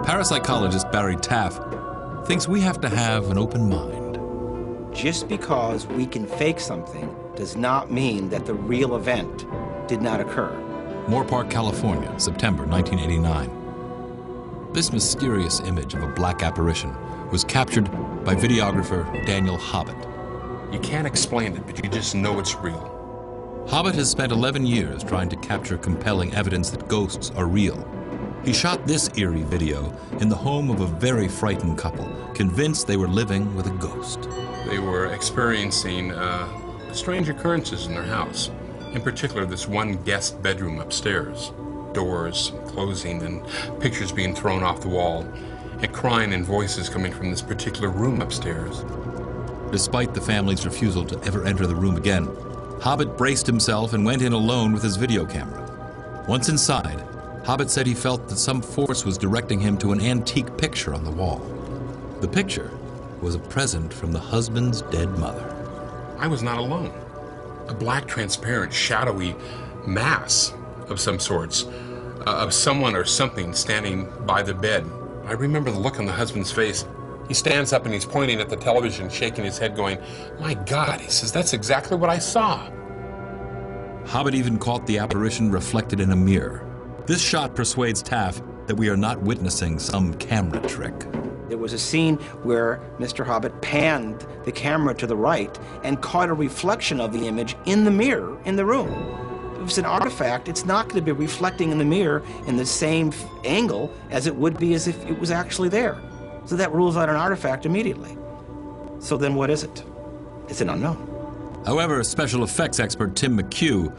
Parapsychologist Barry Taff thinks we have to have an open mind. Just because we can fake something does not mean that the real event did not occur. Moore Park, California, September 1989. This mysterious image of a black apparition was captured by videographer Daniel Hobbit. You can't explain it, but you just know it's real. Hobbit has spent 11 years trying to capture compelling evidence that ghosts are real. He shot this eerie video in the home of a very frightened couple, convinced they were living with a ghost. They were experiencing strange occurrences in their house. In particular, this one guest bedroom upstairs. Doors closing and pictures being thrown off the wall, and crying and voices coming from this particular room upstairs. Despite the family's refusal to ever enter the room again, Hobbit braced himself and went in alone with his video camera. Once inside, Hobbit said he felt that some force was directing him to an antique picture on the wall. The picture was a present from the husband's dead mother. I was not alone. A black, transparent, shadowy mass of some sorts, of someone or something standing by the bed. I remember the look on the husband's face. He stands up and he's pointing at the television, shaking his head, going, "My God," he says, "that's exactly what I saw." Hobbit even caught the apparition reflected in a mirror. This shot persuades Taff that we are not witnessing some camera trick. There was a scene where Mr. Hobbit panned the camera to the right and caught a reflection of the image in the mirror in the room. If it's an artifact, it's not going to be reflecting in the mirror in the same angle as it would be as if it was actually there. So that rules out an artifact immediately. So then what is it? It's an unknown. However, special effects expert Tim McHugh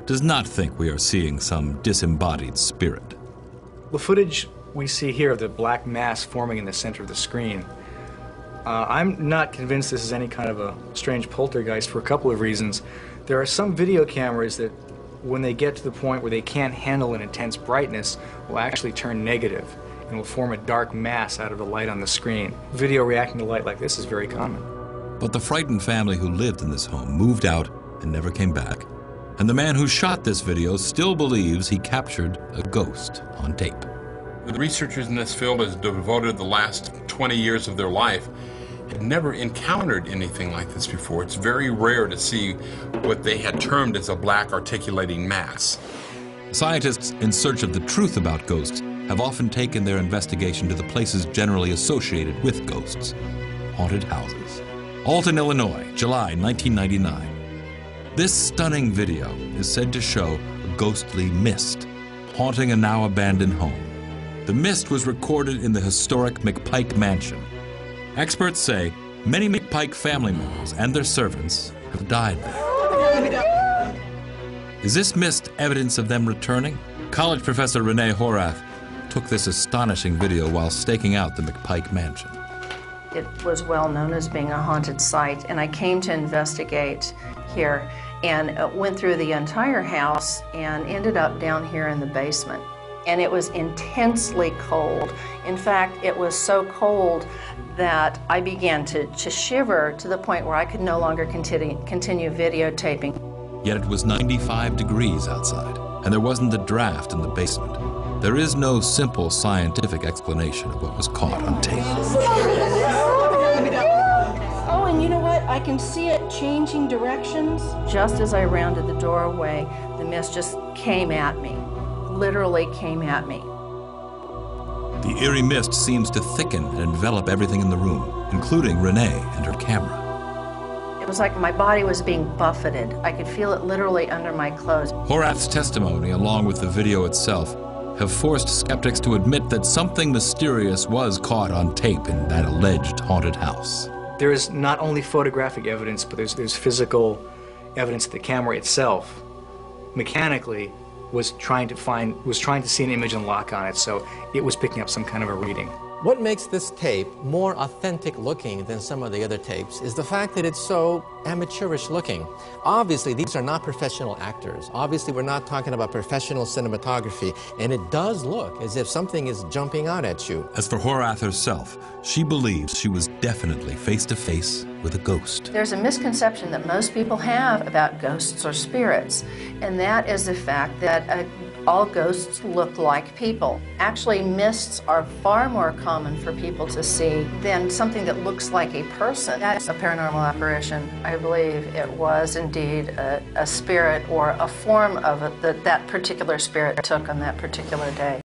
does not think we are seeing some disembodied spirit. The footage we see here of the black mass forming in the center of the screen, I'm not convinced this is any kind of a strange poltergeist for a couple of reasons. There are some video cameras that, when they get to the point where they can't handle an intense brightness, will actually turn negative and will form a dark mass out of the light on the screen. Video reacting to light like this is very common. But the frightened family who lived in this home moved out and never came back. And the man who shot this video still believes he captured a ghost on tape. The researchers in this field have devoted the last 20 years of their life had never encountered anything like this before. It's very rare to see what they had termed as a black articulating mass. Scientists in search of the truth about ghosts have often taken their investigation to the places generally associated with ghosts: haunted houses. Alton, Illinois, July 1999. This stunning video is said to show a ghostly mist haunting a now abandoned home. The mist was recorded in the historic McPike mansion. Experts say many McPike family members and their servants have died there. Is this mist evidence of them returning? College professor Renee Horath took this astonishing video while staking out the McPike mansion. It was well known as being a haunted site, and I came to investigate here and went through the entire house and ended up down here in the basement. And it was intensely cold. In fact, it was so cold that I began to shiver to the point where I could no longer continue videotaping. Yet it was 95 degrees outside, and there wasn't a draft in the basement. There is no simple scientific explanation of what was caught on tape. Oh, and you know what? I can see it changing directions. Just as I rounded the doorway, the mist just came at me. Literally came at me. The eerie mist seems to thicken and envelop everything in the room, including Renee and her camera. It was like my body was being buffeted. I could feel it literally under my clothes. Horath's testimony, along with the video itself, have forced skeptics to admit that something mysterious was caught on tape in that alleged haunted house. There is not only photographic evidence, but there's physical evidence that the camera itself, mechanically, was trying to see an image and lock on it, so it was picking up some kind of a reading. What makes this tape more authentic looking than some of the other tapes is the fact that it's so amateurish looking. Obviously, these are not professional actors. Obviously, we're not talking about professional cinematography, and it does look as if something is jumping out at you. As for Horath herself, she believes she was definitely face-to-face with a ghost. There's a misconception that most people have about ghosts or spirits, and that is the fact that all ghosts look like people. Actually, mists are far more common for people to see than something that looks like a person. That's a paranormal apparition. I believe it was indeed a spirit or a form of it that that particular spirit took on that particular day.